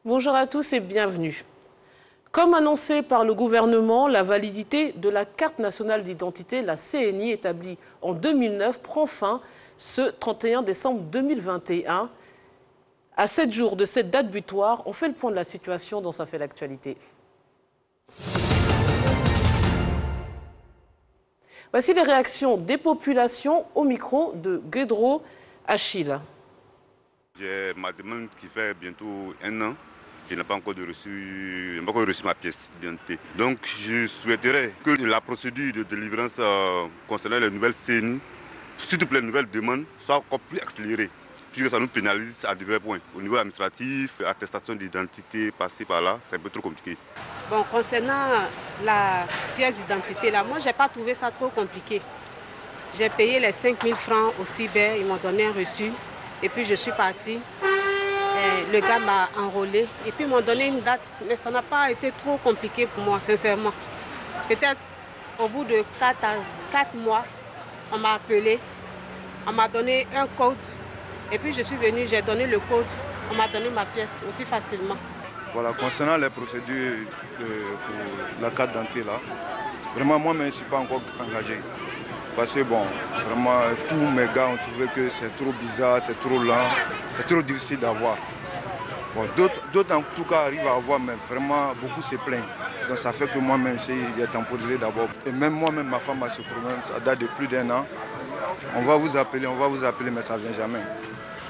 Bonjour à tous et bienvenue. Comme annoncé par le gouvernement, la validité de la carte nationale d'identité, la CNI, établie en 2009, prend fin ce 31 décembre 2021. À 7 jours de cette date butoir, on fait le point de la situation dans Ça fait l'actualité. Voici les réactions des populations au micro de Guedro Achille. J'ai ma demande qui fait bientôt 1 an. Je n'ai pas encore reçu ma pièce d'identité. Donc je souhaiterais que la procédure de délivrance concernant les nouvelles CNI, surtout pour les nouvelles demandes, soit encore plus accélérée, puisque ça nous pénalise à divers points. Au niveau administratif, attestation d'identité, passer par là, c'est un peu trop compliqué. Bon, concernant la pièce d'identité, là, moi, je n'ai pas trouvé ça trop compliqué. J'ai payé les 5 000 francs au cyber, ils m'ont donné un reçu. Et puis, je suis partie. Et le gars m'a enrôlé. Et puis, ils m'ont donné une date. Mais ça n'a pas été trop compliqué pour moi, sincèrement. Peut-être au bout de 4 mois, on m'a appelé. On m'a donné un code. Et puis, je suis venue, j'ai donné le code. On m'a donné ma pièce aussi facilement. Voilà, concernant les procédures pour la carte d'identité là, vraiment moi-même je ne suis pas encore engagé. Parce que bon, vraiment tous mes gars ont trouvé que c'est trop bizarre, c'est trop lent, c'est trop difficile d'avoir. Bon, d'autres en tout cas arrivent à avoir, mais vraiment beaucoup se plaignent. Donc ça fait que moi-même j'ai temporisé d'abord. Et même moi-même, ma femme a ce problème, ça date de plus d'1 an. On va vous appeler, mais ça ne vient jamais.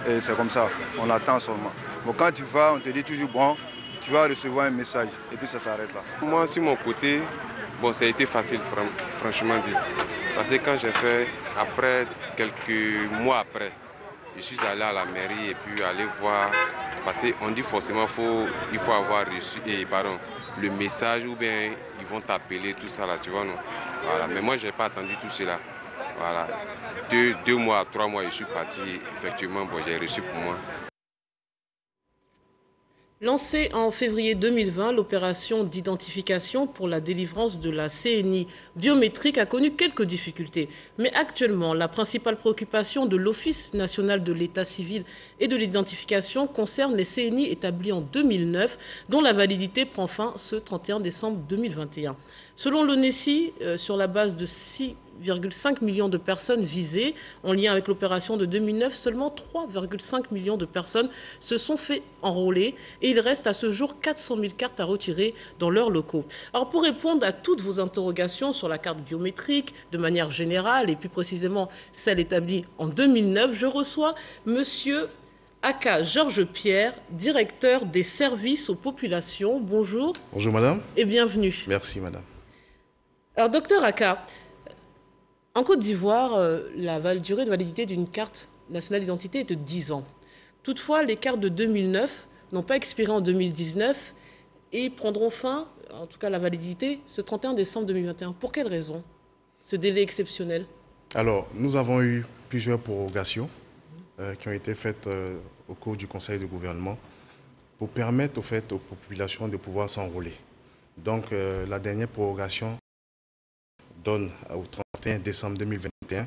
Et c'est comme ça, on attend seulement. Bon, quand tu vas, on te dit toujours bon, tu vas recevoir un message et puis ça s'arrête là. Moi, sur mon côté, bon, ça a été facile, franchement dit. Parce que quand j'ai fait, après, quelques mois après, je suis allé à la mairie et puis aller voir, parce qu'on dit forcément il faut avoir reçu le message ou bien ils vont t'appeler, tout ça là, tu vois, non. Voilà. Mais moi, je n'ai pas attendu tout cela. Voilà. 2 mois, 3 mois, je suis parti, effectivement, bon, j'ai reçu pour moi. Lancée en février 2020, l'opération d'identification pour la délivrance de la CNI biométrique a connu quelques difficultés. Mais actuellement, la principale préoccupation de l'Office national de l'état civil et de l'identification concerne les CNI établis en 2009, dont la validité prend fin ce 31 décembre 2021. Selon l'ONESI, sur la base de 6,5 millions de personnes visées. En lien avec l'opération de 2009, seulement 3,5 millions de personnes se sont fait enrôler et il reste à ce jour 400 000 cartes à retirer dans leurs locaux. Alors pour répondre à toutes vos interrogations sur la carte biométrique de manière générale et plus précisément celle établie en 2009, je reçois Monsieur Aka Georges Pierre, directeur des services aux populations. Bonjour. Bonjour madame. Et bienvenue. Merci madame. Alors docteur Aka, en Côte d'Ivoire, la durée de validité d'une carte nationale d'identité est de 10 ans. Toutefois, les cartes de 2009 n'ont pas expiré en 2019 et prendront fin, en tout cas la validité, ce 31 décembre 2021. Pour quelle raison ce délai exceptionnel? Alors, nous avons eu plusieurs prorogations qui ont été faites au cours du Conseil de gouvernement pour permettre aux populations de pouvoir s'enrôler. Donc, la dernière prorogation donne au 31 décembre 2021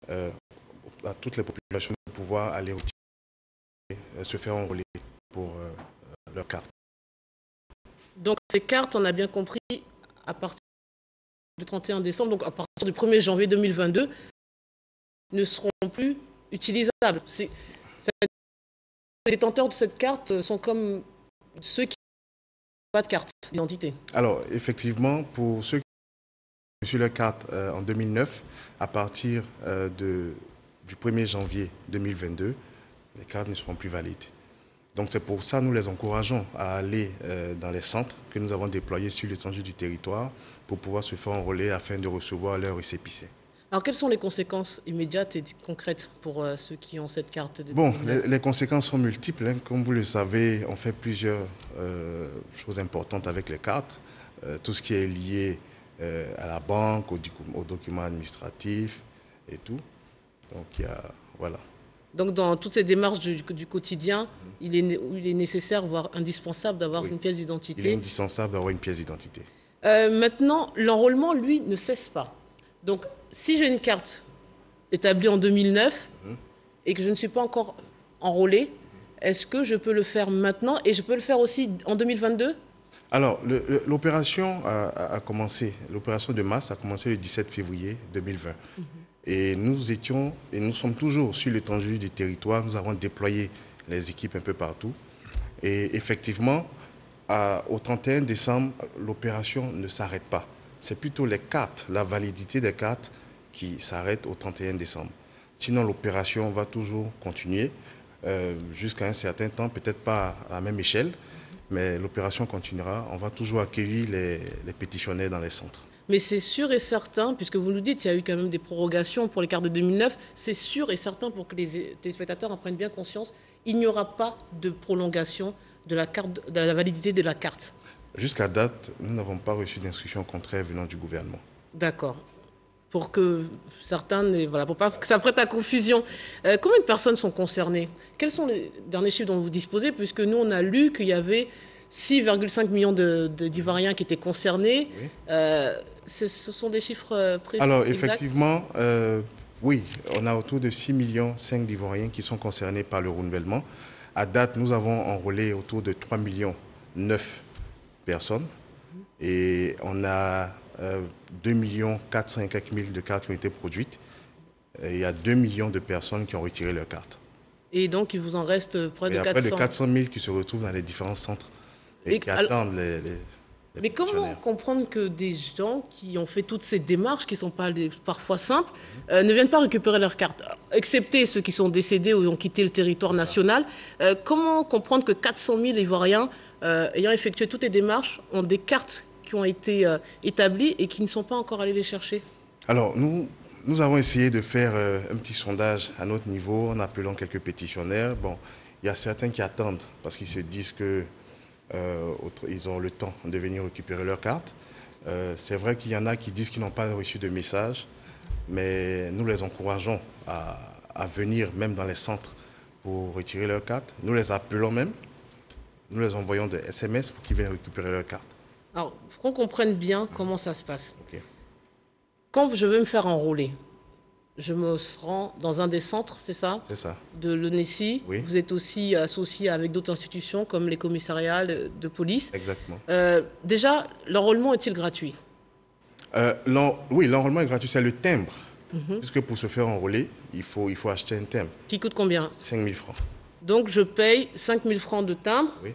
à toutes les populations de pouvoir aller se faire enrôler pour leur carte. Donc ces cartes, on a bien compris, à partir du 31 décembre, donc à partir du 1er janvier 2022, ne seront plus utilisables. Les détenteurs de cette carte sont comme ceux qui n'ont pas de carte d'identité. Alors effectivement, pour ceux qui ont reçu leur carte en 2009, à partir du 1er janvier 2022, les cartes ne seront plus valides. Donc c'est pour ça que nous les encourageons à aller dans les centres que nous avons déployés sur l'étendue du territoire pour pouvoir se faire enrôler afin de recevoir leur récépissé. Alors quelles sont les conséquences immédiates et concrètes pour ceux qui ont cette carte de Bon, les conséquences sont multiples. Comme vous le savez, on fait plusieurs choses importantes avec les cartes. Tout ce qui est lié à la banque, aux documents administratifs et tout. Donc il y a, voilà. Donc dans toutes ces démarches du quotidien, il est nécessaire, voire indispensable d'avoir une pièce d'identité. Il est indispensable d'avoir une pièce d'identité. Maintenant, l'enrôlement, lui, ne cesse pas. Donc si j'ai une carte établie en 2009 et que je ne suis pas encore enrôlé, Est-ce que je peux le faire maintenant et je peux le faire aussi en 2022? Alors, l'opération a commencé, l'opération de masse a commencé le 17 février 2020. Et nous étions, et nous sommes toujours sur l'étendue du territoire. Nous avons déployé les équipes un peu partout. Et effectivement, au 31 décembre, l'opération ne s'arrête pas. C'est plutôt les cartes, la validité des cartes qui s'arrête au 31 décembre. Sinon, l'opération va toujours continuer jusqu'à un certain temps, peut-être pas à la même échelle, mais l'opération continuera. On va toujours accueillir les pétitionnaires dans les centres. Mais c'est sûr et certain, puisque vous nous dites qu'il y a eu quand même des prorogations pour les cartes de 2009, c'est sûr et certain pour que les téléspectateurs en prennent bien conscience, il n'y aura pas de prolongation de la validité de la carte. Jusqu'à date, nous n'avons pas reçu d'instructions contraires venant du gouvernement. D'accord. Pour que certains, voilà, pour pas que ça prête à confusion. Combien de personnes sont concernées? Quels sont les derniers chiffres dont vous disposez? Puisque nous, on a lu qu'il y avait 6,5 millions d'Ivoiriens qui étaient concernés. Oui. Ce sont des chiffres précis? Alors, effectivement, oui, on a autour de 6,5 millions d'Ivoiriens qui sont concernés par le renouvellement. À date, nous avons enrôlé autour de 3,9 millions personnes. Et on a 2,405 millions de cartes qui ont été produites. Et il y a 2 millions de personnes qui ont retiré leurs cartes. Et donc, il vous en reste près de 400. Il y a près de 400 000 qui se retrouvent dans les différents centres et qui attendent les mais comment comprendre que des gens qui ont fait toutes ces démarches, qui ne sont pas parfois simples, ne viennent pas récupérer leurs cartes, excepté ceux qui sont décédés ou ont quitté le territoire national? Comment comprendre que 400 000 Ivoiriens, ayant effectué toutes les démarches, ont des cartes qui ont été établies et qui ne sont pas encore allés les chercher? Alors, nous avons essayé de faire un petit sondage à notre niveau en appelant quelques pétitionnaires. Bon, il y a certains qui attendent parce qu'ils se disent que ils ont le temps de venir récupérer leurs cartes. C'est vrai qu'il y en a qui disent qu'ils n'ont pas reçu de message, mais nous les encourageons à venir même dans les centres pour retirer leurs cartes. Nous les appelons même, nous les envoyons des SMS pour qu'ils viennent récupérer leurs cartes. Alors, pour qu'on comprenne bien comment ça se passe. Okay. Quand je veux me faire enrôler, je me rends dans un des centres, c'est ça? C'est ça. De l'ONESI. Oui. Vous êtes aussi associé avec d'autres institutions comme les commissariats de police. Exactement. Déjà, l'enrôlement est-il gratuit? Oui, l'enrôlement est gratuit. C'est le timbre. Puisque pour se faire enrôler, il faut acheter un timbre. Qui coûte combien? 5 000 francs. Donc, je paye 5 000 francs de timbre. Oui.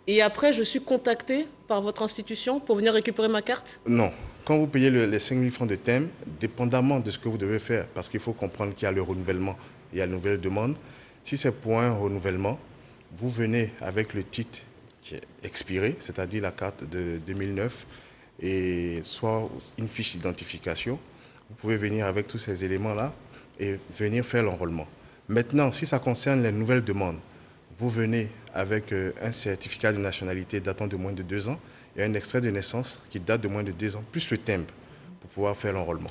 Et après, je suis contacté par votre institution pour venir récupérer ma carte? Non. Quand vous payez les 5 000 francs de thème, dépendamment de ce que vous devez faire, parce qu'il faut comprendre qu'il y a le renouvellement, il y a la nouvelle demande. Si c'est pour un renouvellement, vous venez avec le titre qui est expiré, c'est-à-dire la carte de 2009, et soit une fiche d'identification. Vous pouvez venir avec tous ces éléments-là et venir faire l'enrôlement. Maintenant, si ça concerne les nouvelles demandes, vous venez avec un certificat de nationalité datant de moins de 2 ans, et un extrait de naissance qui date de moins de 2 ans, plus le timbre, pour pouvoir faire l'enrôlement.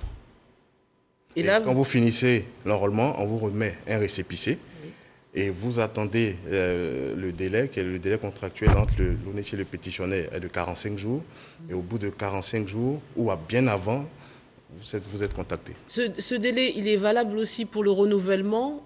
Et là, quand vous finissez l'enrôlement, on vous remet un récépissé, et vous attendez le délai, qui est le délai contractuel entre l'ONESI et le pétitionnaire, est de 45 jours. Et au bout de 45 jours, ou bien avant, vous êtes contacté. Ce délai, il est valable aussi pour le renouvellement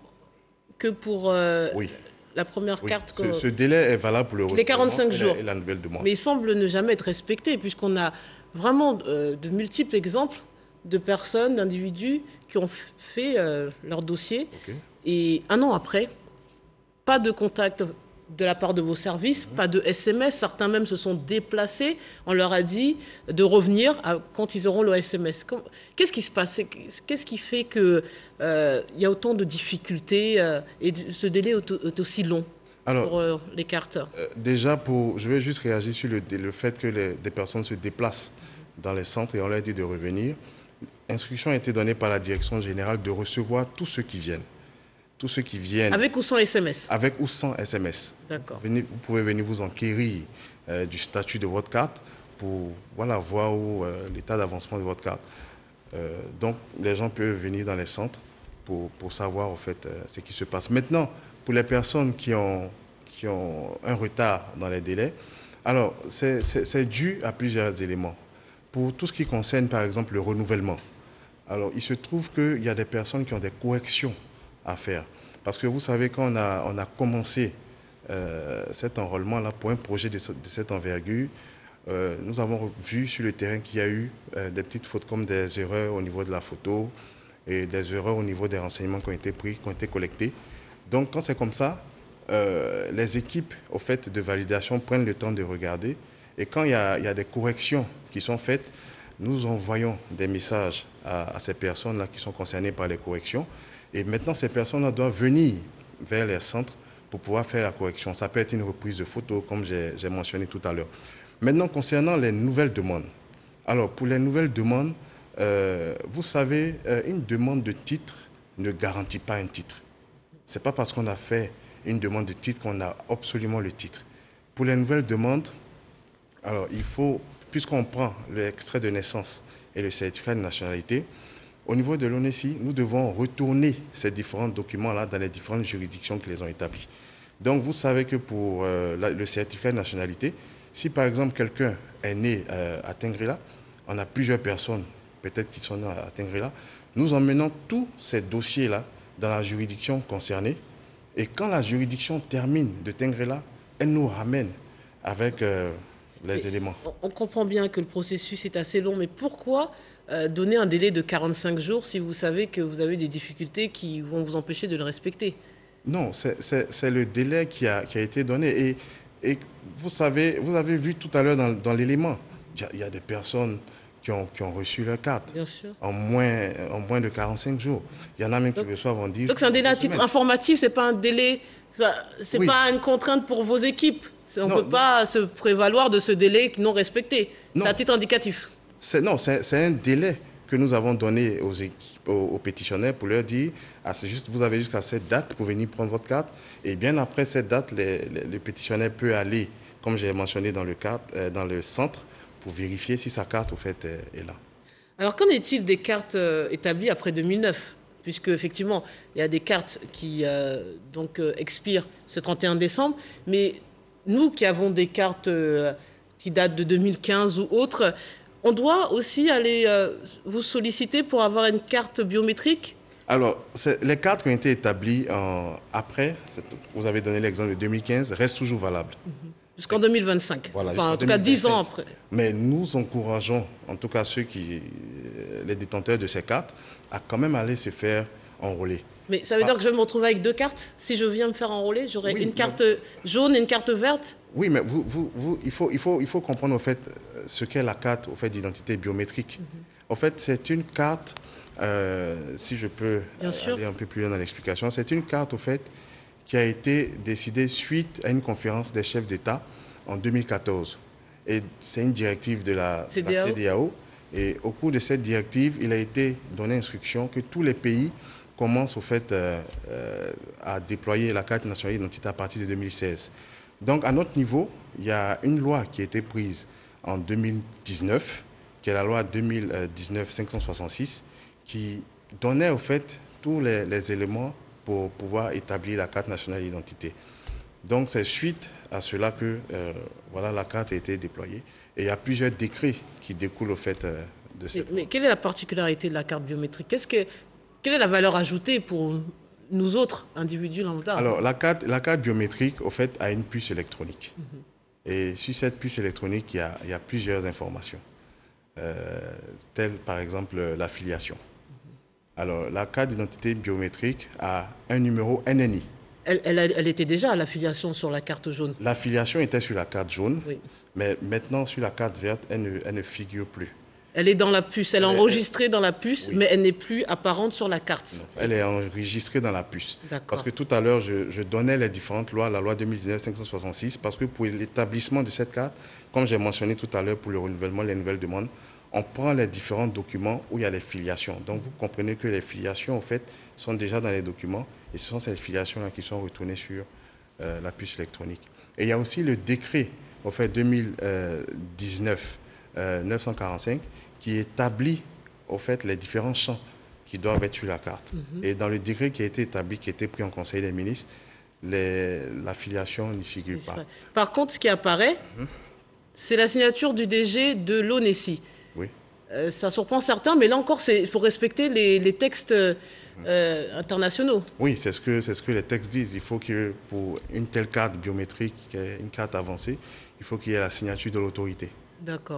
que pour... Oui. La première carte que... Ce délai est valable pour le les 45 jours. Et la nouvelle demande. Mais il semble ne jamais être respecté, puisqu'on a vraiment de multiples exemples de personnes, d'individus qui ont fait leur dossier. Okay. Et un an après, pas de contact de la part de vos services, pas de SMS. Certains même se sont déplacés. On leur a dit de revenir quand ils auront le SMS. Qu'est-ce qui se passe? Qu'est-ce qui fait qu'il y a autant de difficultés et ce délai est aussi long pour les cartes? Déjà, je vais juste réagir sur le fait que des personnes se déplacent dans les centres et on leur a dit de revenir. L'instruction a été donnée par la direction générale de recevoir tous ceux qui viennent. Tous ceux qui viennent... Avec ou sans SMS? Avec ou sans SMS. D'accord. Vous pouvez venir vous enquérir du statut de votre carte pour voir l'état d'avancement de votre carte. Donc, les gens peuvent venir dans les centres pour savoir en fait, ce qui se passe. Maintenant, pour les personnes qui ont un retard dans les délais, alors, c'est dû à plusieurs éléments. Pour tout ce qui concerne, par exemple, le renouvellement, alors, il se trouve qu'il y a des personnes qui ont des corrections à faire. Parce que vous savez, quand on a commencé cet enrôlement-là pour un projet de cette envergure, nous avons vu sur le terrain qu'il y a eu des petites fautes comme des erreurs au niveau de la photo et des erreurs au niveau des renseignements qui ont été pris, qui ont été collectés. Donc quand c'est comme ça, les équipes au fait, de validation prennent le temps de regarder et quand il y a des corrections qui sont faites, nous envoyons des messages à ces personnes-là qui sont concernées par les corrections et maintenant ces personnes-là doivent venir vers les centres pour pouvoir faire la correction. Ça peut être une reprise de photos comme j'ai mentionné tout à l'heure. Maintenant, concernant les nouvelles demandes. Alors, pour les nouvelles demandes, vous savez, une demande de titre ne garantit pas un titre. Ce n'est pas parce qu'on a fait une demande de titre qu'on a absolument le titre. Pour les nouvelles demandes, alors il faut, puisqu'on prend l'extrait de naissance et le certificat de nationalité, au niveau de l'ONESI, nous devons retourner ces différents documents-là dans les différentes juridictions qui les ont établis. Donc, vous savez que pour le certificat de nationalité, si par exemple quelqu'un est né à Tengrela, on a plusieurs personnes peut-être qui sont nées à Tengrela, nous emmenons tous ces dossiers-là dans la juridiction concernée et quand la juridiction termine de Tengrela, elle nous ramène avec les éléments. On comprend bien que le processus est assez long, mais pourquoi donner un délai de 45 jours si vous savez que vous avez des difficultés qui vont vous empêcher de le respecter? Non, c'est le délai qui a été donné et vous savez, vous avez vu tout à l'heure dans l'élément, il y a des personnes qui ont reçu leur carte. Bien sûr. En moins de 45 jours. Il y en a même qui reçoivent en 10 jours. Donc c'est un délai à titre informatif, c'est pas un délai, c'est Oui. pas une contrainte pour vos équipes. On ne Non, peut pas se prévaloir de ce délai non respecté. Non. C'est à titre indicatif. C'est un délai que nous avons donné aux pétitionnaires pour leur dire vous avez jusqu'à cette date pour venir prendre votre carte. Et bien après cette date, le pétitionnaire peut aller, comme j'ai mentionné dans le centre, pour vérifier si sa carte au fait est là. Alors qu'en est-il des cartes établies après 2009 ? Puisque effectivement, il y a des cartes qui expirent ce 31 décembre, mais nous qui avons des cartes qui datent de 2015 ou autres, on doit aussi aller vous solliciter pour avoir une carte biométrique ? Alors, les cartes qui ont été établies après, vous avez donné l'exemple de 2015, restent toujours valables. Jusqu'en 2025. Voilà, Enfin, en tout jusqu'en cas, 10 ans 2025. après. Mais nous encourageons, en tout cas les détenteurs de ces cartes, à quand même aller se faire enrôler. Mais ça veut dire que je vais me retrouver avec deux cartes ? Si je viens me faire enrôler, j'aurai Oui, une carte jaune et une carte verte ? Oui, mais il faut comprendre au fait ce qu'est la carte au fait d'identité biométrique. En fait, c'est une carte, si je peux Bien sûr. aller un peu plus loin dans l'explication, c'est une carte au fait qui a été décidée suite à une conférence des chefs d'État en 2014. Et c'est une directive de la CEDEAO. Et au cours de cette directive, il a été donné instruction que tous les pays commencent au fait à déployer la carte nationale d'identité à partir de 2016. Donc à notre niveau, il y a une loi qui a été prise en 2019, qui est la loi 2019-566, qui donnait au fait tous les éléments pour pouvoir établir la carte nationale d'identité. Donc c'est suite à cela que la carte a été déployée. Et il y a plusieurs décrets qui découlent au fait de cette loi. Mais quelle est la particularité de la carte biométrique ? Quelle est la valeur ajoutée pour nous autres individus lambda ? Alors la carte biométrique au fait a une puce électronique. Et sur cette puce électronique, il y a plusieurs informations, telles par exemple la filiation. Alors, la carte d'identité biométrique a un numéro NNI. Elle était déjà à l'affiliation sur la carte jaune. L'affiliation était sur la carte jaune, Oui. mais maintenant, sur la carte verte, elle ne figure plus. Elle est dans la puce, elle est enregistrée dans la puce, Oui. mais elle n'est plus apparente sur la carte. Non, elle est enregistrée dans la puce. D'accord. Parce que tout à l'heure, je donnais les différentes lois, la loi 2019-566, parce que pour l'établissement de cette carte, comme j'ai mentionné tout à l'heure pour le renouvellement, les nouvelles demandes, on prend les différents documents où il y a les filiations. Donc vous comprenez que les filiations, en fait, sont déjà dans les documents et ce sont ces filiations-là qui sont retournées sur la puce électronique. Et il y a aussi le décret, en fait, 2019-945, qui établit, en fait, les différents champs qui doivent être sur la carte. Et dans le décret qui a été établi, qui a été pris en Conseil des ministres, la filiation n'y figure pas. Par contre, ce qui apparaît, c'est la signature du DG de l'ONESI. Oui. Ça surprend certains, mais là encore, il faut respecter les textes internationaux. Oui, c'est ce que les textes disent. Il faut que pour une telle carte biométrique, une carte avancée, il faut qu'il y ait la signature de l'autorité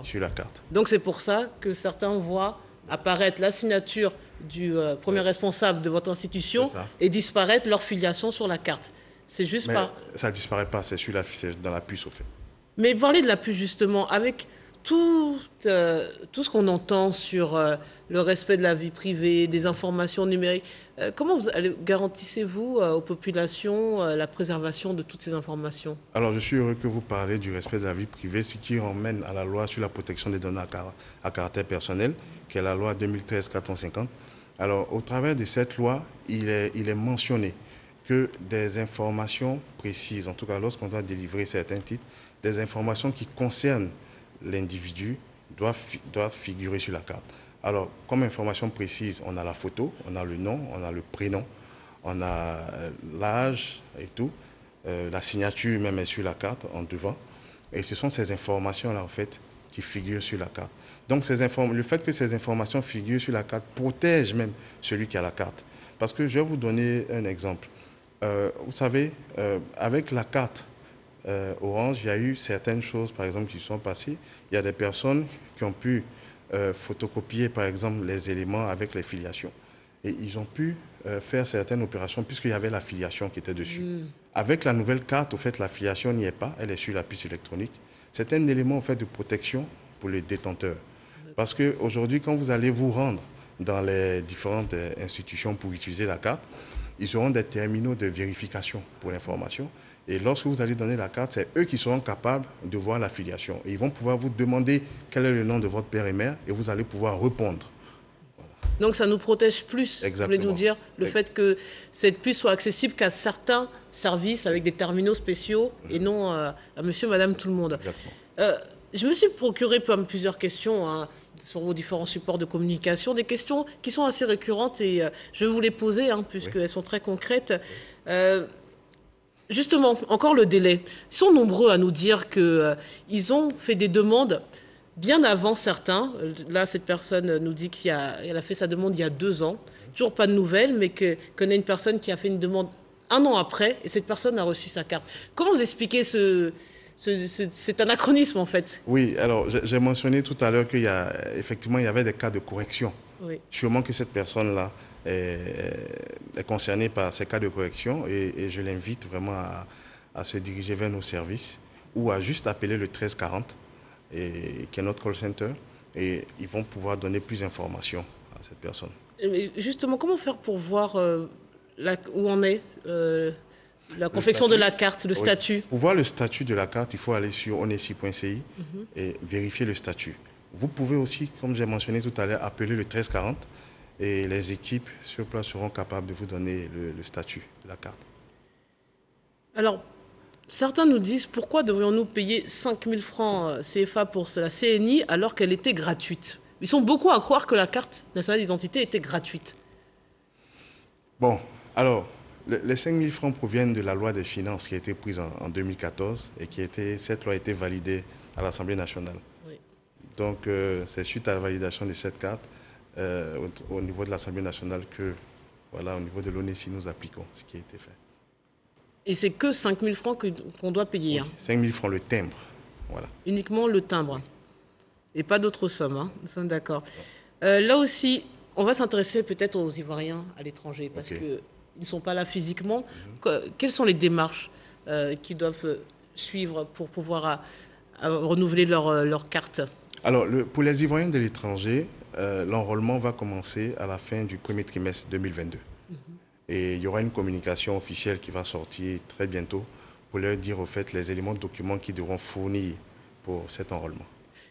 sur la carte. Donc c'est pour ça que certains voient apparaître la signature du premier responsable de votre institution et disparaître leur filiation sur la carte. C'est juste pas... Ça ne disparaît pas, c'est dans la puce au fait. Mais parler de la puce justement, avec tout ce qu'on entend sur le respect de la vie privée, des informations numériques, comment garantissez-vous aux populations la préservation de toutes ces informations? Alors, je suis heureux que vous parlez du respect de la vie privée, ce qui emmène à la loi sur la protection des données à caractère personnel, qui est la loi 2013-450. Alors, au travers de cette loi, il est mentionné que des informations précises, en tout cas lorsqu'on doit délivrer certains titres, des informations qui concernent l'individu doivent figurer sur la carte. Alors, comme information précise, on a la photo, on a le nom, on a le prénom, on a l'âge et tout. La signature même est sur la carte en devant. Et ce sont ces informations-là, en fait, qui figurent sur la carte. Donc, le fait que ces informations figurent sur la carte protège même celui qui a la carte. Parce que je vais vous donner un exemple. Vous savez, avec la carte Orange, il y a eu certaines choses, par exemple, qui sont passées. Il y a des personnes qui ont pu photocopier, par exemple, les éléments avec les filiations. Et ils ont pu faire certaines opérations puisqu'il y avait la filiation qui était dessus. Avec la nouvelle carte, au fait, la filiation n'y est pas. Elle est sur la puce électronique. C'est un élément, en fait, de protection pour les détenteurs. Parce qu'aujourd'hui, quand vous allez vous rendre dans les différentes institutions pour utiliser la carte, ils auront des terminaux de vérification pour l'information. Et lorsque vous allez donner la carte, c'est eux qui seront capables de voir la filiation. Et ils vont pouvoir vous demander quel est le nom de votre père et mère et vous allez pouvoir répondre. Voilà. Donc ça nous protège plus, vous voulez nous dire, le fait que cette puce soit accessible qu'à certains services avec des terminaux spéciaux et non à monsieur, madame, tout le monde. Je me suis procuré plusieurs questions sur vos différents supports de communication, des questions qui sont assez récurrentes et je vais vous les poser puisqu'elles sont très concrètes. Justement, encore le délai. Ils sont nombreux à nous dire qu'ils ont fait des demandes bien avant certains. Là, cette personne nous dit qu'elle a fait sa demande il y a 2 ans. Toujours pas de nouvelles, mais qu'on connaît une personne qui a fait une demande 1 an après et cette personne a reçu sa carte. Comment vous expliquez cet anachronisme, en fait? Oui, alors j'ai mentionné tout à l'heure qu'effectivement, il y avait des cas de correction. Oui. Sûrement que cette personne-là est concernée par ces cas de correction et je l'invite vraiment à se diriger vers nos services ou à juste appeler le 1340, qui est notre call center, et ils vont pouvoir donner plus d'informations à cette personne. Et justement, comment faire pour voir où en est la confection de la carte, le statut? Pour voir le statut de la carte, il faut aller sur onesi.ci et vérifier le statut. Vous pouvez aussi, comme j'ai mentionné tout à l'heure, appeler le 1340 et les équipes sur place seront capables de vous donner le statut de la carte. Alors, certains nous disent pourquoi devrions-nous payer 5 000 francs CFA pour la CNI alors qu'elle était gratuite? Ils sont beaucoup à croire que la carte nationale d'identité était gratuite. Bon, alors, les 5 000 francs proviennent de la loi des finances qui a été prise en 2014 et cette loi a été validée à l'Assemblée nationale. Oui. Donc, c'est suite à la validation de cette carte au niveau de l'Assemblée nationale que, voilà, au niveau de l'ONESI, nous appliquons ce qui a été fait. Et c'est que 5 000 francs qu'on doit payer. Oui, 5 000 francs le timbre, voilà. Uniquement le timbre. Et pas d'autres sommes, nous sommes d'accord. Là aussi, on va s'intéresser peut-être aux Ivoiriens à l'étranger, parce qu'ils ne sont pas là physiquement. Quelles sont les démarches qu'ils doivent suivre pour pouvoir renouveler leur carte? Alors, pour les Ivoiriens de l'étranger, l'enrôlement va commencer à la fin du premier trimestre 2022. Et il y aura une communication officielle qui va sortir très bientôt pour leur dire, au fait, les éléments de documents qu'ils devront fournir pour cet enrôlement.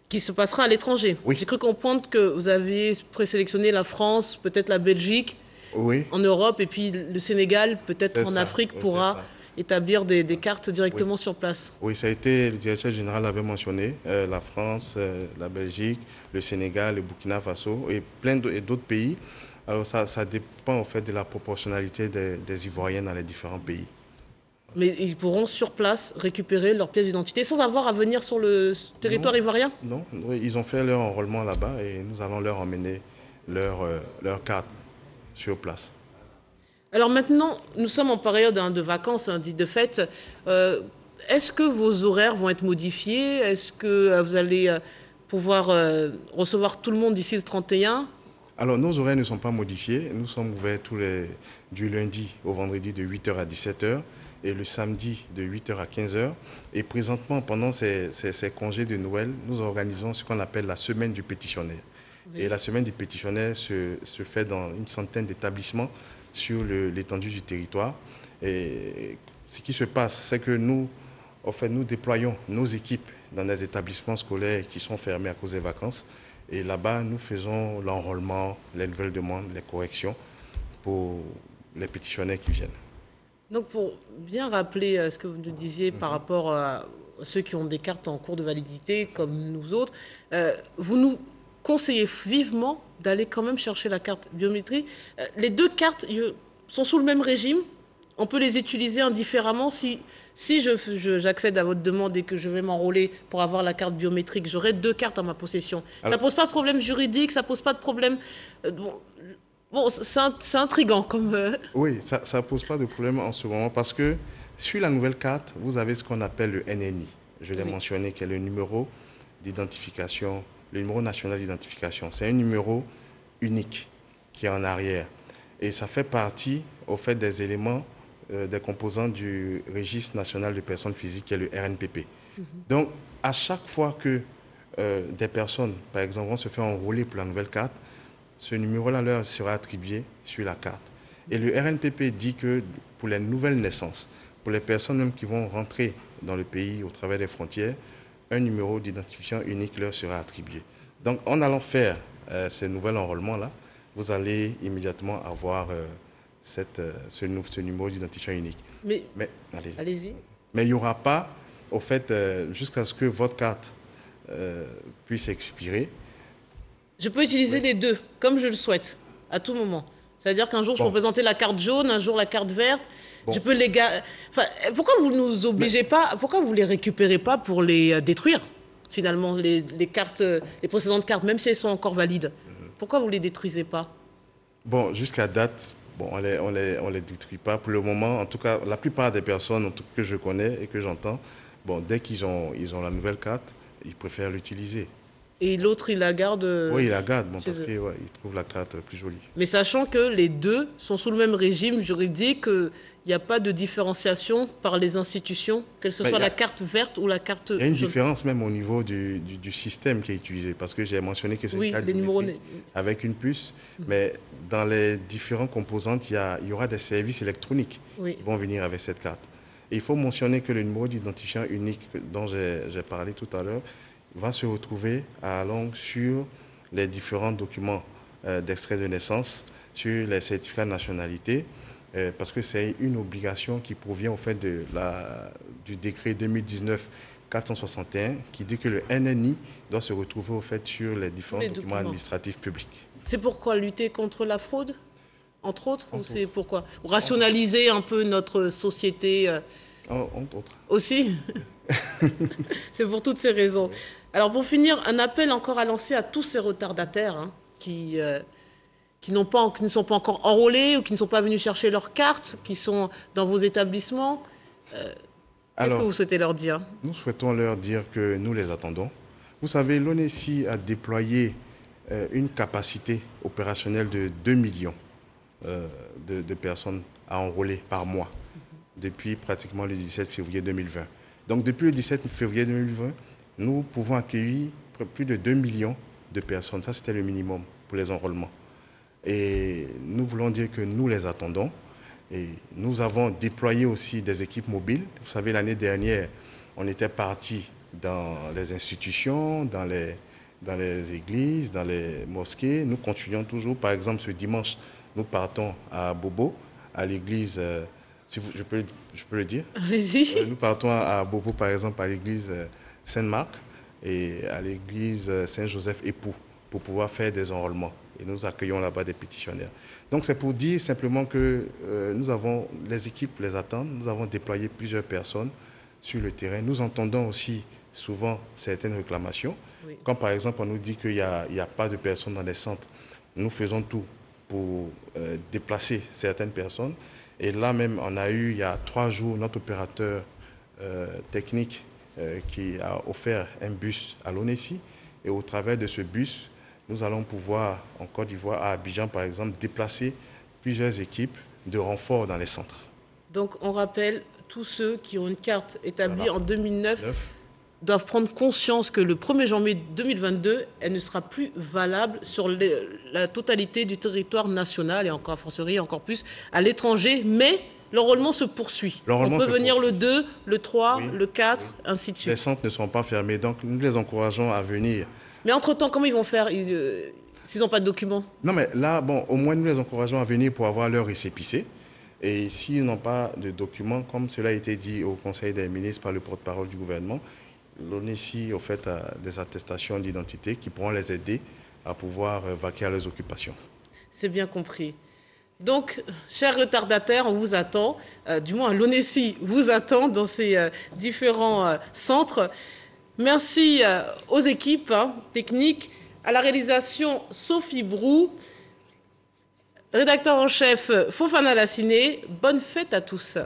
Qui se passera à l'étranger. Oui. J'ai cru comprendre que vous aviez présélectionné la France, peut-être la Belgique, en Europe, et puis le Sénégal, peut-être en Afrique, pourra établir des cartes directement sur place. Oui, ça a été, le directeur général l'avait mentionné, la France, la Belgique, le Sénégal, le Burkina Faso et plein d'autres pays. Alors ça dépend en fait de la proportionnalité des Ivoiriens dans les différents pays. Mais ils pourront sur place récupérer leurs pièces d'identité sans avoir à venir sur le territoire ivoirien? Non, oui, ils ont fait leur enrôlement là-bas et nous allons leur emmener leur carte sur place. Alors maintenant, nous sommes en période de vacances, dite de fête. Est-ce que vos horaires vont être modifiés? Est-ce que vous allez pouvoir recevoir tout le monde d'ici le 31? Alors, nos horaires ne sont pas modifiés. Nous sommes ouverts du lundi au vendredi de 8h à 17h et le samedi de 8h à 15h. Et présentement, pendant ces congés de Noël, nous organisons ce qu'on appelle la semaine du pétitionnaire. Oui. Et la semaine du pétitionnaire se fait dans une centaine d'établissements sur l'étendue du territoire. Et ce qui se passe, c'est que nous déployons nos équipes dans des établissements scolaires qui sont fermés à cause des vacances. Et là-bas, nous faisons l'enrôlement, les nouvelles demandes, les corrections pour les pétitionnaires qui viennent. Donc, pour bien rappeler ce que vous nous disiez par rapport à ceux qui ont des cartes en cours de validité, comme nous autres, vous nous conseillez vivement d'aller quand même chercher la carte biométrique. Les deux cartes sont sous le même régime. On peut les utiliser indifféremment. Si j'accède à votre demande et que je vais m'enrôler pour avoir la carte biométrique, j'aurai deux cartes à ma possession. Alors, ça ne pose pas de problème juridique, ça ne pose pas de problème... Bon, c'est intriguant comme... Oui, ça ne pose pas de problème en ce moment parce que sur la nouvelle carte, vous avez ce qu'on appelle le NNI. Je l'ai mentionné, qui est le numéro d'identification, le numéro national d'identification. C'est un numéro unique qui est en arrière. Et ça fait partie, au fait, des éléments, des composants du registre national de personnes physiques, qui est le RNPP. Donc, à chaque fois que des personnes, par exemple, vont se faire enrôler pour la nouvelle carte, ce numéro-là leur sera attribué sur la carte. Et le RNPP dit que pour les nouvelles naissances, pour les personnes même qui vont rentrer dans le pays au travers des frontières, un numéro d'identification unique leur sera attribué. Donc, en allant faire ce nouvel enrôlement-là, vous allez immédiatement avoir ce numéro d'identification unique. Mais allez-y. Mais il n'y aura pas, au fait, jusqu'à ce que votre carte puisse expirer. Je peux utiliser les deux, comme je le souhaite, à tout moment. C'est-à-dire qu'un jour, je peux présenter la carte jaune, un jour la carte verte. Je peux les... Enfin, pourquoi vous ne nous obligez pas, pourquoi vous ne les récupérez pas pour les détruire, finalement, les cartes, les précédentes cartes, même si elles sont encore valides? Pourquoi vous ne les détruisez pas? Bon, jusqu'à date, on les détruit pas pour le moment. En tout cas, la plupart des personnes que je connais et que j'entends, dès qu'ils ont la nouvelle carte, ils préfèrent l'utiliser. Et l'autre, il la garde? Oui, il la garde, parce qu'il trouve la carte plus jolie. Mais sachant que les deux sont sous le même régime juridique, il n'y a pas de différenciation par les institutions, que ce soit la carte verte ou la carte jaune. Il y a une différence même au niveau du système qui est utilisé, parce que j'ai mentionné que c'est une carte biométrique avec une puce, mais dans les différentes composantes, il y aura des services électroniques qui vont venir avec cette carte. Et il faut mentionner que le numéro d'identifiant unique dont j'ai parlé tout à l'heure va se retrouver à la longue sur les différents documents d'extrait de naissance, sur les certificats de nationalité, parce que c'est une obligation qui provient au fait du décret 2019-461 qui dit que le NNI doit se retrouver au fait sur les différents documents administratifs publics. C'est pourquoi lutter contre la fraude, entre autres, ou c'est pourquoi rationaliser un peu notre société entre autres. Aussi. C'est pour toutes ces raisons. Alors pour finir, un appel encore à lancer à tous ces retardataires qui ne sont pas encore enrôlés ou qui ne sont pas venus chercher leurs cartes, qui sont dans vos établissements. Qu'est-ce que vous souhaitez leur dire? Nous souhaitons leur dire que nous les attendons. Vous savez, l'ONESI a déployé une capacité opérationnelle de 2 millions de personnes à enrôler par mois depuis pratiquement le 17 février 2020. Donc depuis le 17 février 2020, nous pouvons accueillir plus de 2 millions de personnes. Ça, c'était le minimum pour les enrôlements. Et nous voulons dire que nous les attendons. Et nous avons déployé aussi des équipes mobiles. Vous savez, l'année dernière, on était parti dans les institutions, dans les églises, dans les mosquées. Nous continuons toujours. Par exemple, ce dimanche, nous partons à Bobo, à l'église... je peux le dire. Allez-y. Nous partons à Bobo, par exemple, à l'église Saint-Marc et à l'église Saint-Joseph-Époux pour pouvoir faire des enrôlements. Et nous accueillons là-bas des pétitionnaires. Donc c'est pour dire simplement que nous avons, les équipes les attendent, nous avons déployé plusieurs personnes sur le terrain. Nous entendons aussi souvent certaines réclamations. Oui. Comme par exemple, on nous dit qu'il n'y a pas de personnes dans les centres. Nous faisons tout pour déplacer certaines personnes. Et là même, on a eu, il y a 3 jours, notre opérateur technique qui a offert un bus à l'ONESI. Et au travers de ce bus, nous allons pouvoir, en Côte d'Ivoire, à Abidjan par exemple, déplacer plusieurs équipes de renfort dans les centres. Donc on rappelle, tous ceux qui ont une carte établie en 2009 doivent prendre conscience que le 1er janvier 2022, elle ne sera plus valable sur la totalité du territoire national et encore, a fortiori, encore plus à l'étranger, mais l'enrôlement se poursuit. On peut venir le 2, le 3, le 4, ainsi de suite. Les centres ne seront pas fermés, donc nous les encourageons à venir. Mais entre-temps, comment ils vont faire s'ils n'ont pas de documents? Non, mais là, bon, au moins nous les encourageons à venir pour avoir leur récépissé. Et s'ils n'ont pas de documents, comme cela a été dit au Conseil des ministres par le porte-parole du gouvernement, l'ONESI a fait des attestations d'identité qui pourront les aider à pouvoir vaquer à leurs occupations. C'est bien compris. Donc, chers retardataires, on vous attend, du moins l'ONESI vous attend dans ces différents centres. Merci aux équipes techniques, à la réalisation Sophie Brou, rédacteur en chef Fofana Lassiné. Bonne fête à tous.